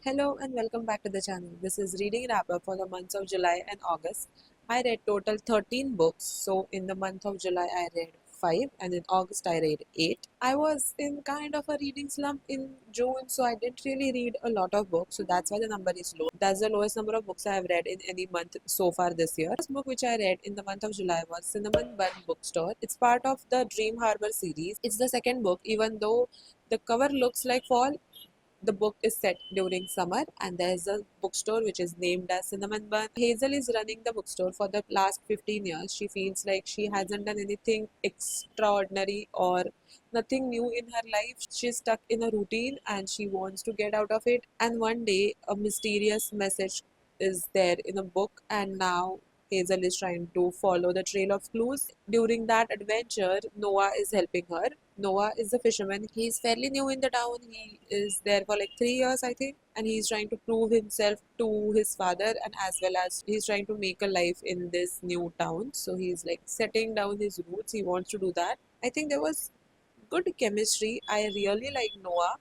Hello and welcome back to the channel. This is reading wrap up for the months of July and August. I read total 13 books. So in the month of July I read 5 and in August I read 8. I was in kind of a reading slump in June, so I didn't really read a lot of books, so that's why the number is low. That's the lowest number of books I have read in any month so far this year. The first book which I read in the month of July was Cinnamon Bun Bookstore. It's part of the Dream Harbor series. It's the second book, even though the cover looks like fall. The book is set during summer, and there's a bookstore which is named as Cinnamon Bun. Hazel is running the bookstore for the last 15 years. She feels like she hasn't done anything extraordinary or nothing new in her life. She's stuck in a routine and she wants to get out of it. And one day, a mysterious message is there in a book, and now Hazel is trying to follow the trail of clues. During that adventure, Noah is helping her. Noah is a fisherman. He's fairly new in the town. He is there for like 3 years, I think, and he's trying to prove himself to his father, and as well as he's trying to make a life in this new town. So he's like setting down his roots. He wants to do that. I think there was good chemistry. I really like Noah.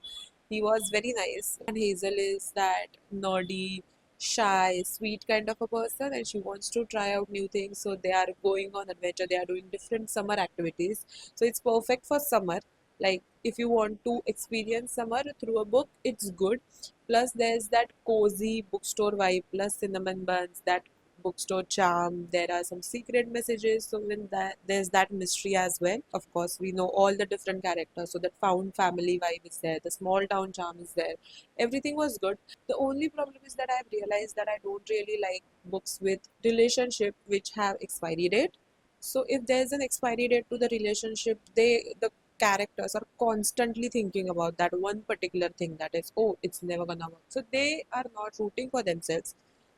He was very nice. And Hazel is that nerdy, shy, sweet kind of a person, and she wants to try out new things. So they are going on adventure. They are doing different summer activities. So it's perfect for summer. Like if you want to experience summer through a book, it's good. Plus there's that cozy bookstore vibe. Plus cinnamon buns, that bookstore charm. There are some secret messages, so when that there's that mystery as well. Of course, we know all the different characters, so that found family vibe is there. The small town charm is there. Everything was good. The only problem is that I've realized that I don't really like books with relationship which have expiry date. So if there's an expiry date to the relationship, the characters are constantly thinking about that one particular thing, that is, oh, it's never gonna work. So they are not rooting for themselves,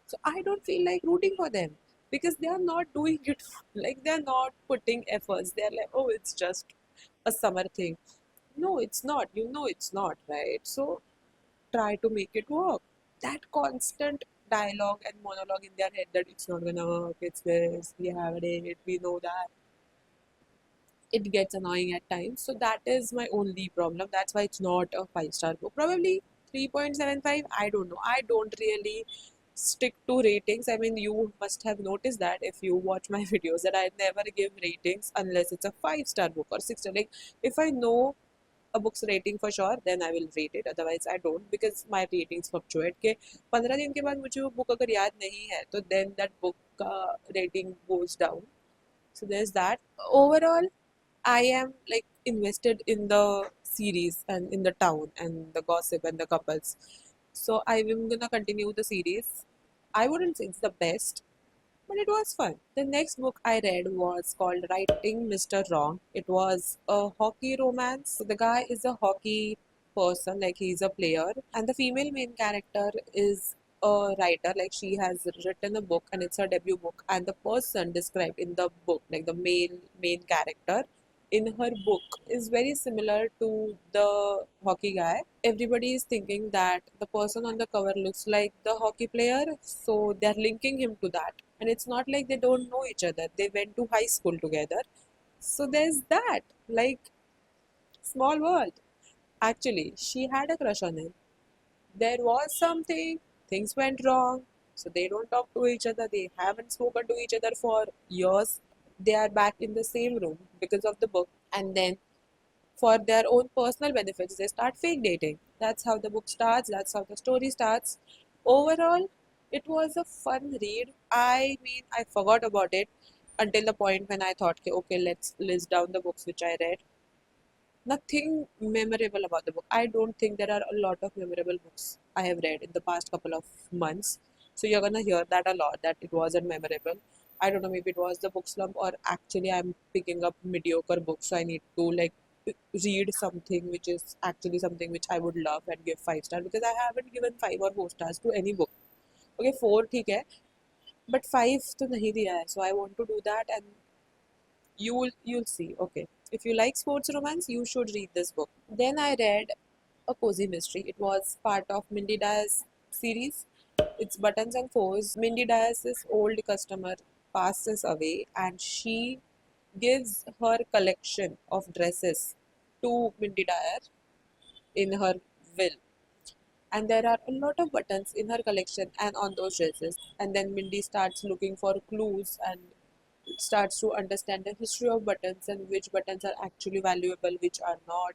so I don't feel like rooting for them because they are not doing it. Like they're not putting efforts. They're like, oh, it's just a summer thing. No, it's not. You know, it's not, right? So try to make it work. That constant dialogue and monologue in their head that it's not gonna work, it's this, we have it, we know that. It gets annoying at times. So that is my only problem. That's why it's not a 5-star book. Probably 3.75. I don't know. I don't really stick to ratings. I mean, you must have noticed that if you watch my videos that I never give ratings unless it's a 5-star book or 6 star. Like if I know a book's rating for sure, then I will rate it. Otherwise, I don't, because my ratings fluctuate. के 15 दिन के बाद मुझे वो book अगर याद नहीं है तो then that book का rating goes down. So there's that. Overall, I am like invested in the series and in the town and the gossip and the couples. So I'm gonna continue the series. I wouldn't say it's the best, but it was fun. The next book I read was called Writing Mr. Wrong. It was a hockey romance. So the guy is a hockey person, like he's a player, and the female main character is a writer, like she has written a book and it's her debut book, and the person described in the book, like the main character in her book, is very similar to the hockey guy. Everybody is thinking that the person on the cover looks like the hockey player, so they're linking him to that. And it's not like they don't know each other, they went to high school together. So there's that, like, small world. Actually, she had a crush on him. There was something, things went wrong, so they don't talk to each other, they haven't spoken to each other for years. They are back in the same room because of the book, and then for their own personal benefits, they start fake dating. That's how the book starts, that's how the story starts. Overall, it was a fun read. I mean, I forgot about it until the point when I thought, okay, let's list down the books which I read. Nothing memorable about the book. I don't think there are a lot of memorable books I have read in the past couple of months. So you're gonna hear that a lot, that it wasn't memorable. I don't know, maybe it was the book slump, or actually I'm picking up mediocre books. So I need to like read something which is actually something which I would love and give 5 stars, because I haven't given 5 or 4 stars to any book. Okay, four ठीक है, but five तो नहीं दिया है. So I want to do that, and you'll see. Okay, if you like sports romance, you should read this book. Then I read a cozy mystery. It was part of Mindy Dias series. It's Buttons and Foes. Mindy Dias' old customer passes away, and she gives her collection of dresses to Mindy Dyer in her will. and there are a lot of buttons in her collection and on those dresses. And then Mindy starts looking for clues and starts to understand the history of buttons and which buttons are actually valuable, which are not.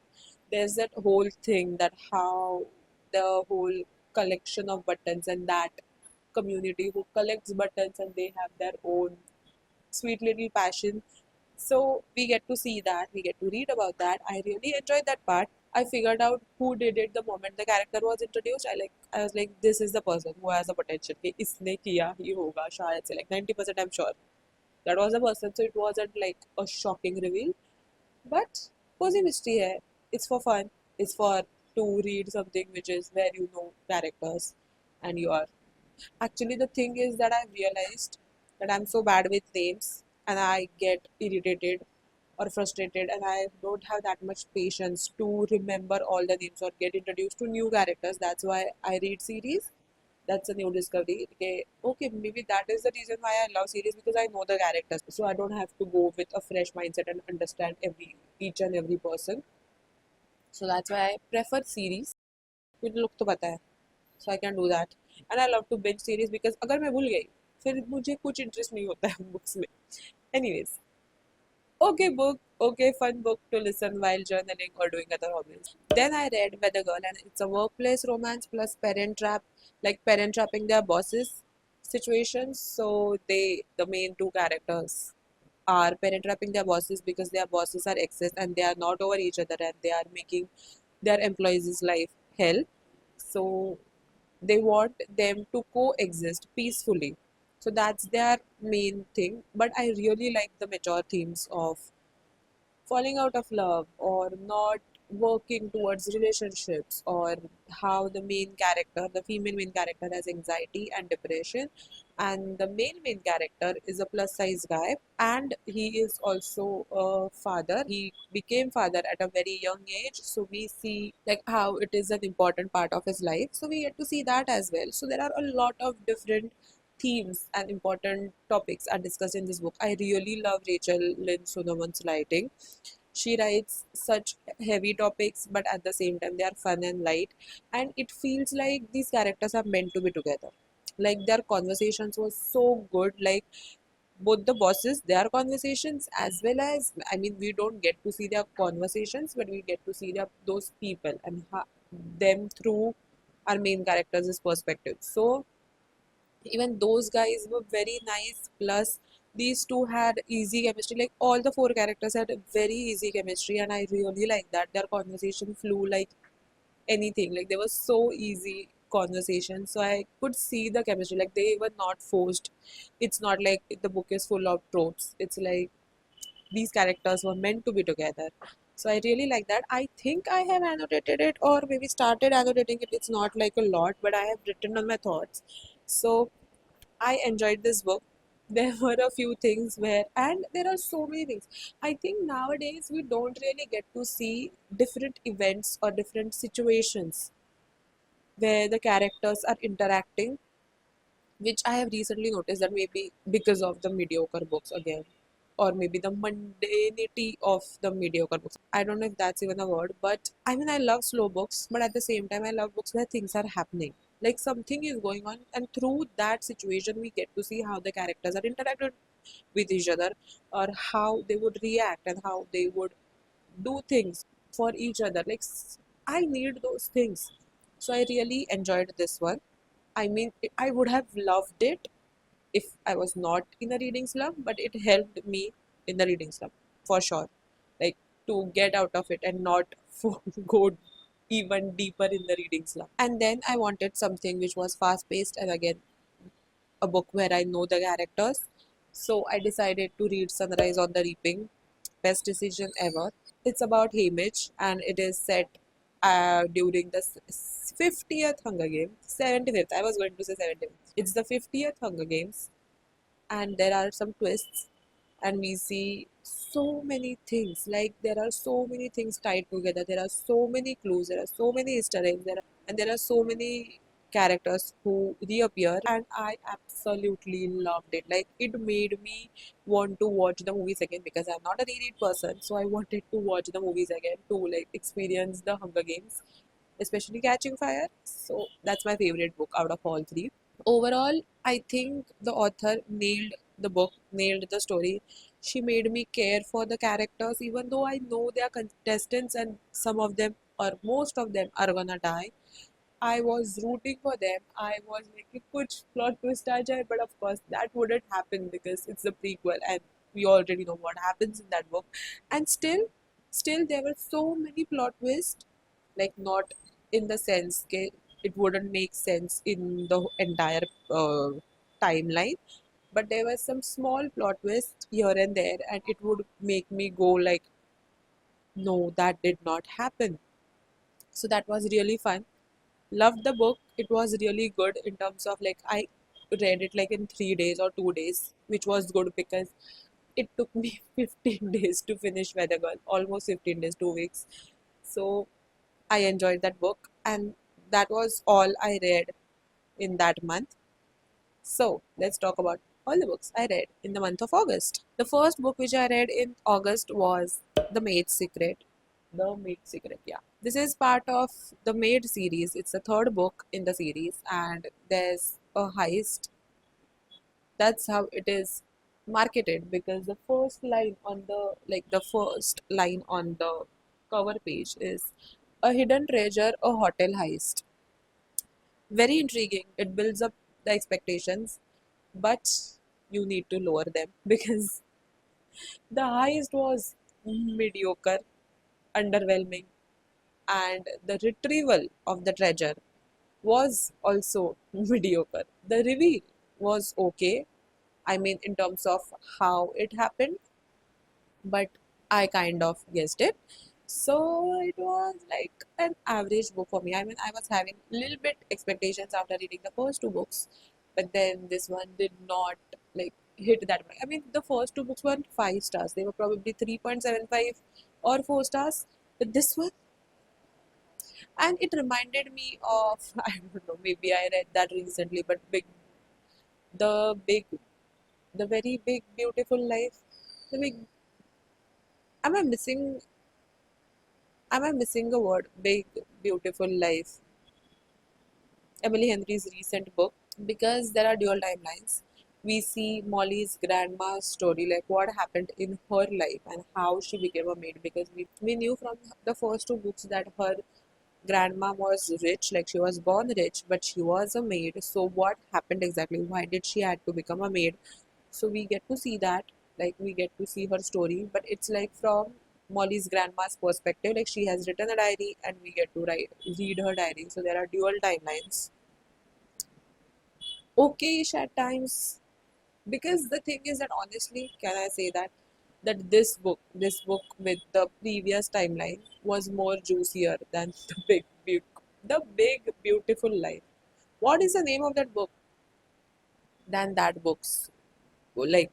There's that whole thing that how the whole collection of buttons and that community who collects buttons and they have their own sweet little passion. So we get to see that, we get to read about that. I really enjoyed that part. I figured out who did it the moment the character was introduced. I was like, this is the person who has the potential. कि इसने किया ही होगा शायद से, like 90% I'm sure that was the person. So it wasn't like a shocking reveal, but cozy mystery hai. It's for fun. It's for to read something which is where you know characters and you are. Actually, the thing is that I've realized that I'm so bad with names and I get irritated or frustrated and I don't have that much patience to remember all the names or get introduced to new characters. That's why I read series. That's a new discovery. Okay, maybe that is the reason why I love series because I know the characters. So I don't have to go with a fresh mindset and understand each and every person. So that's why I prefer series. मुझे लोग तो पता है, so I can do that. And I love to binge series because अगर मैं भूल गई फिर मुझे कुछ इंटरेस्ट नहीं होता है बुक्स में. Anyways, okay book, okay fun book to listen while journaling or doing other hobbies. Then I read Weather Girl and it's a workplace romance plus parent trap, like parent trapping their bosses situations. So the main two characters are parent trapping their bosses because their bosses are exes and they are not over each other and they are making their employees' life hell. So they want them to coexist peacefully. So that's their main thing. But I really like the mature themes of falling out of love or not working towards relationships, or how the main character, the female main character, has anxiety and depression, and the main character is a plus size guy and he is also a father. He became father at a very young age, so we see like how it is an important part of his life, so we get to see that as well. So there are a lot of different themes and important topics are discussed in this book. I really love Rachel Lynn Solomon's writing. She writes such heavy topics, but at the same time, they are fun and light. And it feels like these characters are meant to be together. Like their conversations were so good. Like both the bosses, their conversations, as well as, I mean, we don't get to see their conversations, but we get to see those people and them through our main characters' perspective. So even those guys were very nice. Plus these two had easy chemistry, like all the four characters had very easy chemistry and I really like that their conversation flew like anything. Like they were so easy conversation, so I could see the chemistry. Like they were not forced. It's not like the book is full of tropes. It's like these characters were meant to be together. So I really like that. I think I have annotated it or maybe started annotating it. It's not like a lot, but I have written on my thoughts. So I enjoyed this book. There were a few things where, and there are so many things. I think nowadays we don't really get to see different events or different situations where the characters are interacting, which I have recently noticed that maybe because of the mediocre books again, or maybe the mundanity of the mediocre books. I don't know if that's even a word, but I mean, I love slow books, but at the same time, I love books where things are happening. Like something is going on, and through that situation, we get to see how the characters are interacting with each other, or how they would react and how they would do things for each other. Like, I need those things. So, I really enjoyed this one. I mean, I would have loved it if I was not in a reading slump, but it helped me in the reading slump for sure. Like to get out of it and not go even deeper in the reading slump. And then I wanted something which was fast paced and again a book where I know the characters. So I decided to read Sunrise on the Reaping. Best decision ever. It's about Haymitch and it is set during the 50th Hunger Games. 75th. I was going to say 75th. It's the 50th Hunger Games and there are some twists and we see so many things. Like there are so many things tied together, there are so many clues, there are so many easter eggs, and there are so many characters who reappear, and I absolutely loved it. Like it made me want to watch the movies again because I'm not a reread person, so I wanted to watch the movies again to like experience the Hunger Games. especially Catching Fire. So that's my favorite book out of all three. Overall, I think the author nailed the book, nailed the story. She made me care for the characters, even though I know they are contestants and some of them or most of them are gonna die. I was rooting for them. I was like, "कि कुछ plot twist आ जाए," but of course that wouldn't happen because it's the prequel and we already know what happens in that book. And still there were so many plot twists, like not in the sense that it wouldn't make sense in the entire timeline, but there were some small plot twists here and there, and it would make me go like, "No, that did not happen." So that was really fun. Loved the book. It was really good in terms of like I read it like in 3 days or 2 days, which was good because it took me 15 days to finish Weather Girl, almost 15 days, 2 weeks. So I enjoyed that book, and that was all I read in that month. So let's talk about all the books I read in the month of August. The first book which I read in August was The Maid's Secret. The Maid's Secret, yeah. This is part of the Maid series. It's the third book in the series, and there's a heist. That's how it is marketed because the first line on the first line on the cover page is a hidden treasure, a hotel heist. Very intriguing. It builds up the expectations, but you need to lower them because the heist was mediocre, underwhelming, and the retrieval of the treasure was also mediocre. The reveal was okay, I mean, in terms of how it happened, but I kind of guessed it. So it was like an average book for me. I mean, I was having a little bit expectations after reading the first two books, but then this one did not like hit that much. I mean, the first two books were 5 stars. They were probably 3.75 or 4 stars. But this one, and it reminded me of I don't know, maybe I read that recently, but the big, the very big, beautiful life. The big. Am I missing? Am I missing a word? Big, beautiful life. Emily Henry's recent book, because there are dual timelines. We see Molly's grandma's story, like what happened in her life and how she became a maid. Because we knew from the first two books that her grandma was rich, like she was born rich, but she was a maid. So what happened exactly? Why did she had to become a maid? So we get to see that, like we get to see her story, but it's like from Molly's grandma's perspective, like she has written a diary and we get to read her diary. So there are dual timelines. Okay-ish at times, because the thing is that honestly, can I say that this book with the previous timeline was more juicier than the big beautiful life. What is the name of that book? Than that book's, like,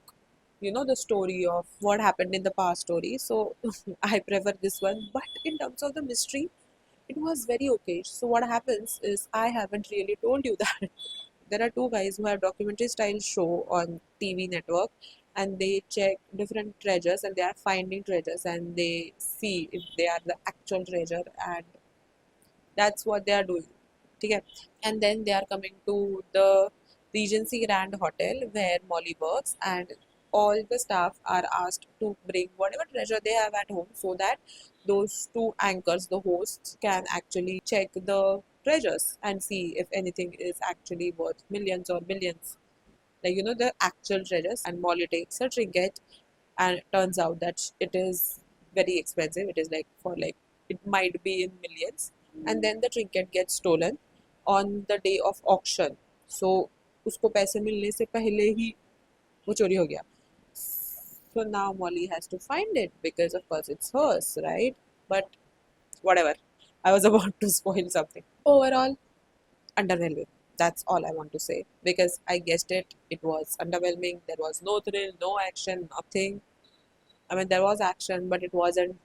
the story of what happened in the past story. So I prefer this one, but in terms of the mystery, it was very okay. So what happens is, I haven't really told you that there are two guys who have documentary style show on TV network, and they check different treasures and they are finding treasures and they see if they are the actual treasure, and that's what they are doing. Okay? And then they are coming to the Regency Grand Hotel where Molly works, and all the staff are asked to bring whatever treasure they have at home so that those two anchors, the hosts, can actually check the treasures and see if anything is actually worth millions or billions. Like, the actual treasures. And Molly takes a trinket, and it turns out that it is very expensive. It is like for like, it might be in millions, and then the trinket gets stolen on the day of auction. So उसको पैसे मिलने से पहले ही वो चोरी हो गया. So now Molly has to find it because of course it's hers, right? But whatever. I was about to spoil something. Overall, underwhelming. That's all I want to say because I guessed it. It was underwhelming. There was no thrill, no action, nothing. I mean, there was action, but it wasn't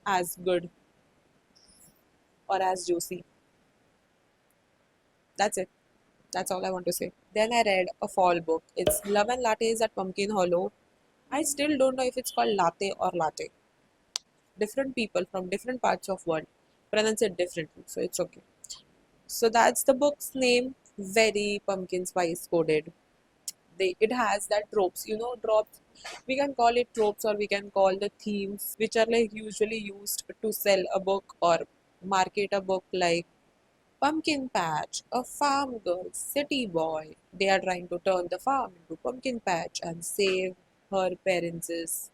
as good or as juicy. That's it. That's all I want to say. Then I read a fall book. It's Love and Lattes at Pumpkin Hollow. I still don't know if it's called latte or latte. Different people from different parts of world pronounce it differently, so it's okay. So that's the book's name. Very pumpkin spice coded. It has that tropes, tropes. We can call it tropes, or we can call the themes which are like usually used to sell a book or market a book, like pumpkin patch, a farm girl, city boy. They are trying to turn the farm into pumpkin patch and save her parents'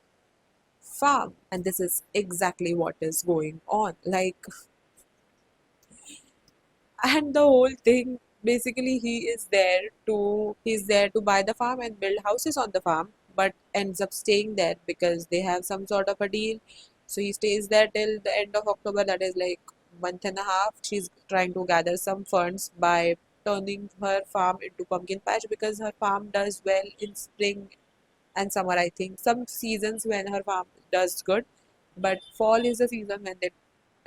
farm. And this is exactly what is going on. Like, and the whole thing, basically, he's there to buy the farm and build houses on the farm, but ends up staying there because they have some sort of a deal. So he stays there till the end of October, that is like month and a half. She's trying to gather some funds by turning her farm into pumpkin patch because her farm does well in spring and summer. I think some seasons when her farm does good, but fall is the season when they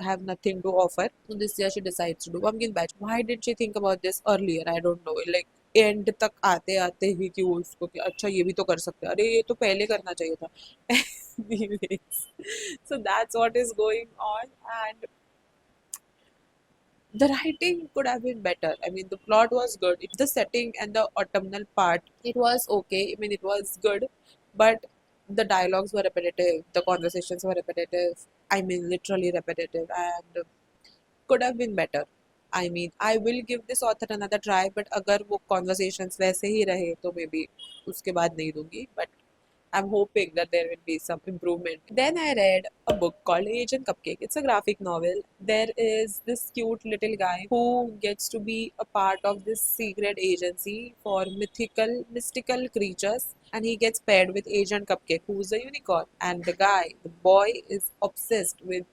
have nothing to offer. So this year she decides to do pumpkin patch. Why did she think about this earlier? I don't know. Like and तक आते आते ही कि वो उसको कि अच्छा ये भी तो कर सकते हैं, अरे ये तो पहले करना चाहिए था. Anyways, so that's what is going on, and the writing could have been better. I mean, the plot was good. The setting and the autumnal part, it was okay. I mean, it was good, but the dialogues were repetitive. The conversations were repetitive. I mean, literally repetitive, and could have been better. I mean, I will give this author another try, but अगर वो conversations वैसे ही रहे तो maybe उसके बाद नहीं दूंगी. But I'm hoping that there will be some improvement. Then I read a book called Agent Cupcake. It's a graphic novel. There is this cute little guy who gets to be a part of this secret agency for mystical creatures, and he gets paired with Agent Cupcake, who's a unicorn. And the boy, is obsessed with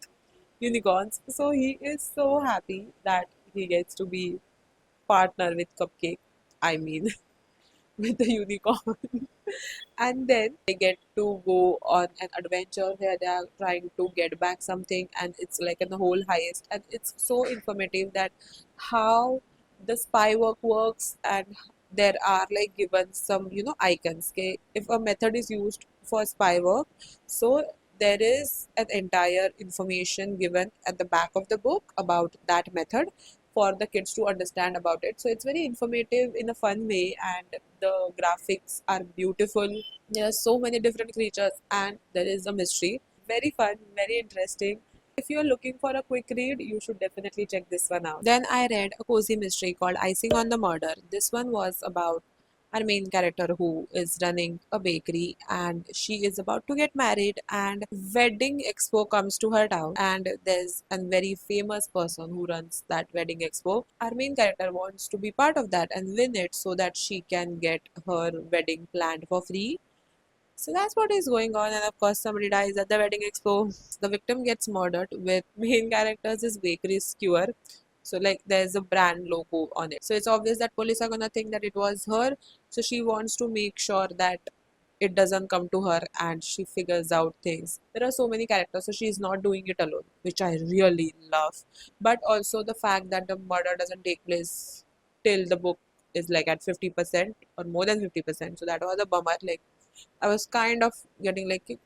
unicorns. So he is so happy that he gets to be partner with Cupcake. I mean, with the unicorn. And then they get to go on an adventure where they are trying to get back something, and it's like in the whole heist, and it's so informative that how the spy work works, and there are like given some icons. Okay, if a method is used for spy work, so there is an entire information given at the back of the book about that method for the kids to understand about it. So it's very informative in a fun way, and the graphics are beautiful. There are so many different creatures, and there is a mystery. Very fun, very interesting. If you're looking for a quick read, you should definitely check this one out. Then I read a cozy mystery called Icing on the Murder. This one was about our main character who is running a bakery, and she is about to get married, and wedding expo comes to her town, and there's a very famous person who runs that wedding expo. Our main character wants to be part of that and win it so that she can get her wedding planned for free. So that's what is going on, and of course, somebody dies at the wedding expo. The victim gets murdered, with main characters is bakery skewer. So like there's a brand logo on it. So it's obvious that police are gonna think that it was her. So she wants to make sure that it doesn't come to her, and she figures out things. There are so many characters, so she's not doing it alone, which I really love. But also the fact that the murder doesn't take place till the book is like at 50% or more than 50%. So that was a bummer. Like I was kind of getting like, "कि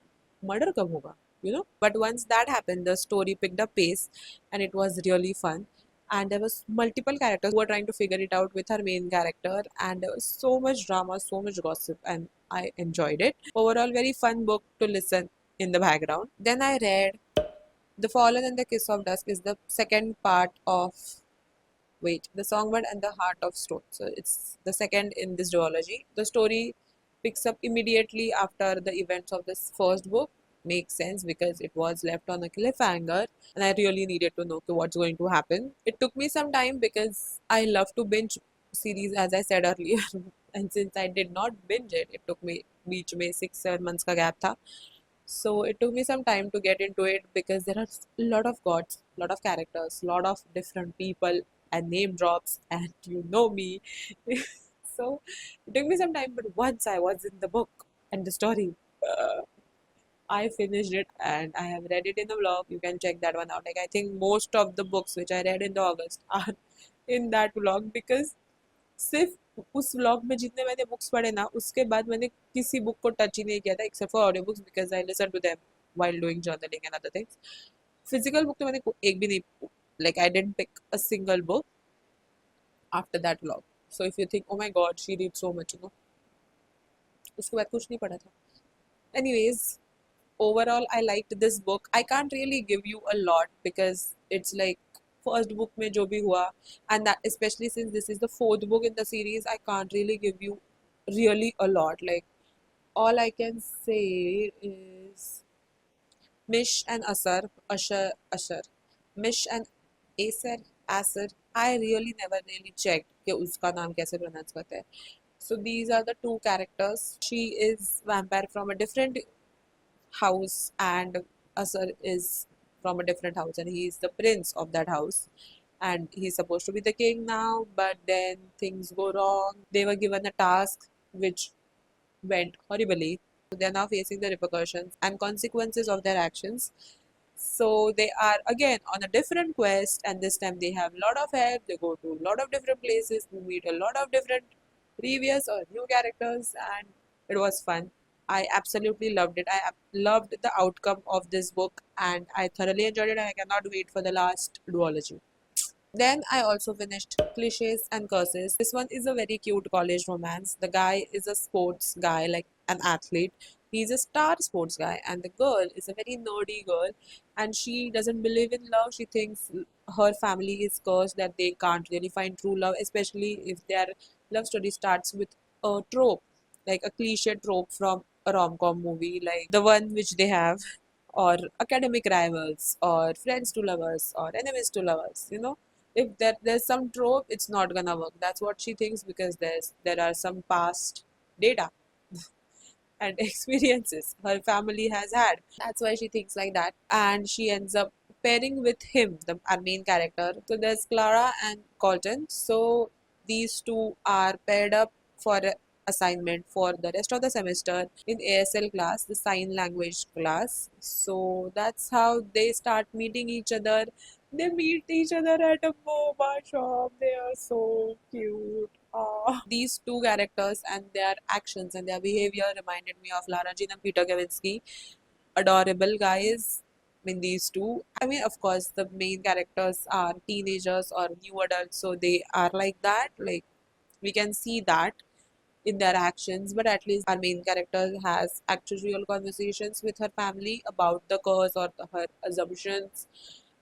murder कब होगा?" But once that happened, the story picked up pace, and it was really fun. And there was multiple characters who were trying to figure it out with her main character, and there was so much drama, so much gossip, and I enjoyed it. Overall, very fun book to listen in the background. Then I read The Fallen and the Kiss of Dusk is the second part of The Songbird and the Heart of Stone. So it's the second in this duology. The story picks up immediately after the events of this first book. Makes sense because it was left on a cliffhanger, and I really needed to know what's going to happen. It took me some time because I love to binge series, as I said earlier, and since I did not binge it, it took me बीच में 6-7 months का gap था. So it took me some time to get into it because there are a lot of gods, lot of characters, lot of different people and name drops, and you know me. So it took me some time, but once I was in the book and the story, I finished it and I have read it in the vlog. You can check that one out. Like I think most of the books which I read in the August are in that vlog because सिर्फ उस vlog में जितने मैंने books पढ़े ना, उसके बाद मैंने किसी बुक को टच ही नहीं किया था except for audio books because I listen to them while doing journaling and other things. Physical book तो मैंने एक भी नहीं, like I didn't pick a single book. after that vlog. So if you think, oh my god, she reads so much, उसके बाद कुछ नहीं पढ़ा था. Anyways, overall I liked this book. I can't really give you a lot because it's like first book में जो भी हुआ, and that especially since this is the fourth book in the series, I can't really give you really a lot. Like all I can say is Mish and Asher, Mish and Acer, Acer. I really never really checked कि उसका नाम कैसे pronounce करते हैं. So these are the two characters. She is vampire from a different house, and Asar is from a different house, and he is the prince of that house. And he's supposed to be the king now, but then things go wrong. They were given a task which went horribly. So they are now facing the repercussions and consequences of their actions. So they are again on a different quest, and this time they have a lot of help. They go to a lot of different places, we meet a lot of different previous or new characters, and it was fun. I absolutely loved it. Loved the outcome of this book, and I thoroughly enjoyed it. And I cannot wait for the last duology. Then I also finished Cliches and Curses. This one is a very cute college romance. The guy is a sports guy, like an athlete. He's a star sports guy, and the girl is a very nerdy girl, and she doesn't believe in love. She thinks her family is cursed, that they can't really find true love, especially if their love story starts with a trope, like a cliche trope from a rom-com movie, like the one which they have, or academic rivals, or friends to lovers, or enemies to lovers. If there's some trope, it's not gonna work. That's what she thinks, because there are some past data and experiences her family has had. That's why she thinks like that, and she ends up pairing with him, the our main character. So there's Clara and Colton. So these two are paired up for a assignment for the rest of the semester in ASL class, the sign language class. So that's how they start meeting each other. They meet each other at a boba shop. They are so cute. These two characters and their actions and their behavior reminded me of Lara Jean and Peter Kavinsky. Adorable guys in these two. I mean, of course, the main characters are teenagers or new adults, so they are like that. Like, we can see that in their actions, but at least our main character has actual conversations with her family about the curse or her assumptions,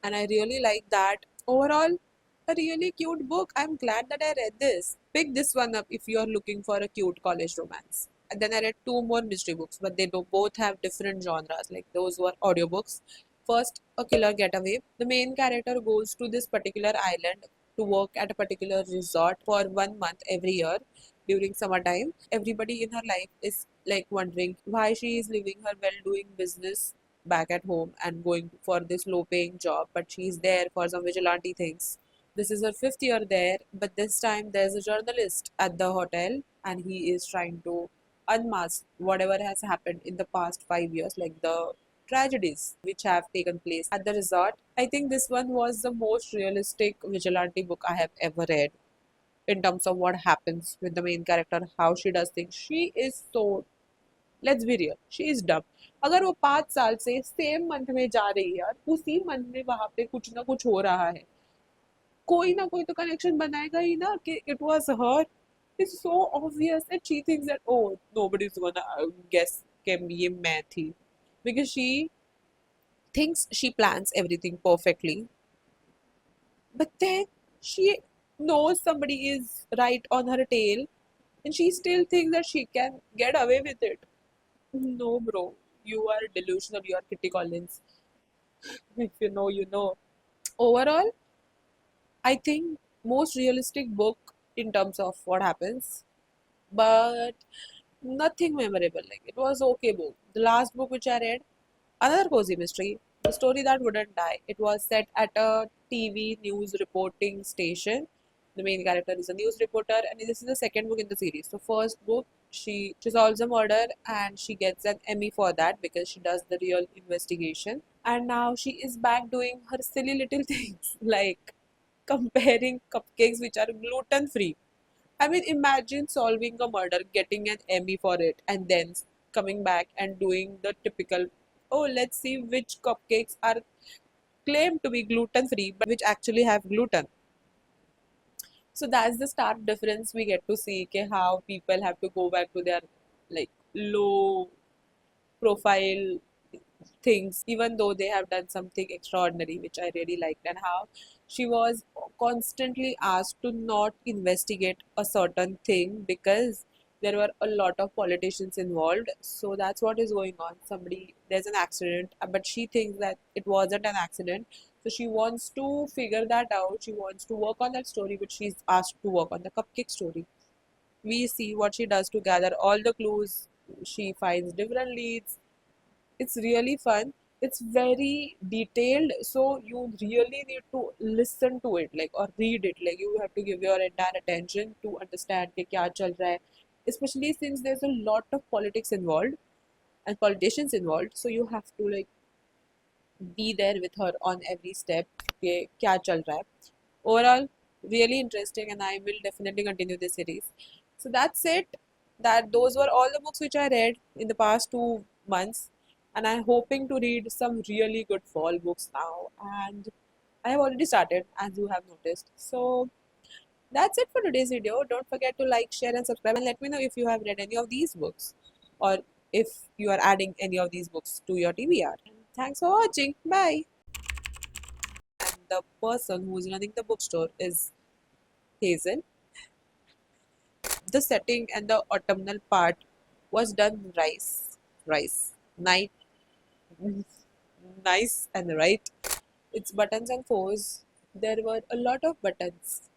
and I really like that. Overall, a really cute book. I'm glad that I read this. Pick this one up if you're looking for a cute college romance. And then I read two more mystery books, but they do both have different genres. Like those were audiobooks. First, A Killer Getaway. The main character goes to this particular island to work at a particular resort for 1 month every year during summertime. Everybody in her life is like wondering why she is leaving her well doing business back at home and going for this low paying job, but she's there for some vigilante things. This is her fifth year there, but this time there's a journalist at the hotel, and he is trying to unmask whatever has happened in the past 5 years, like the tragedies which have taken place at the resort. I think this one was the most realistic vigilante book I have ever read in terms of what happens with the main character, how she does things. She is so, let's be real, she is dub. अगर वो 5 साल से same month में जा रही है और उसी मंथ में वहां पे कुछ ना कुछ हो रहा है, कोई ना कोई तो कनेक्शन बनाएगा ही ना कि it was her. It's so obvious and she thinks that oh nobody is gonna guess कि ये मैं थी, because she thinks she plans everything perfectly, but then she knows somebody is right on her tail, and she still thinks that she can get away with it. No, bro, you are delusional. You are Kitty Collins. If you know, you know. Overall, I think most realistic book in terms of what happens, but nothing memorable. Like it was okay book. The last book which I read, another cozy mystery, The Story That Wouldn't Die. It was set at a TV news reporting station. The main character is a news reporter, and this is the second book in the series. So first book, she solves a murder and she gets an Emmy for that because she does the real investigation. And now she is back doing her silly little things like comparing cupcakes which are gluten free. I mean, imagine solving a murder, getting an Emmy for it, and then coming back and doing the typical, oh, let's see which cupcakes are claimed to be gluten free but which actually have gluten. So that's the stark difference we get to see ke how people have to go back to their like low profile things, even though they have done something extraordinary, which I really liked, and how she was constantly asked to not investigate a certain thing because there were a lot of politicians involved. So that's what is going on. Somebody, there's an accident, but she thinks that it wasn't an accident. So she wants to figure that out. She wants to work on that story, which she's asked to work on the cupcake story. We see what she does to gather all the clues. She finds different leads. It's really fun. It's very detailed, so you really need to listen to it, like, or read it. Like, you have to give your entire attention to understand कि क्या चल रहा है. Especially since there's a lot of politics involved and politicians involved, so you have to like be there with her on every step. कि क्या चल रहा है. Overall, really interesting, and I will definitely continue this series. So that's it. That those were all the books which I read in the past 2 months, and I'm hoping to read some really good fall books now. And I have already started, as you have noticed. So that's it for today's video. Don't forget to like, share, and subscribe, and let me know if you have read any of these books, or if you are adding any of these books to your TBR. Thanks for watching. Bye. And the person who is running the bookstore is Hazel. The setting and the autumnal part was done rice, night, nice and right. It's buttons and fours. There were a lot of buttons.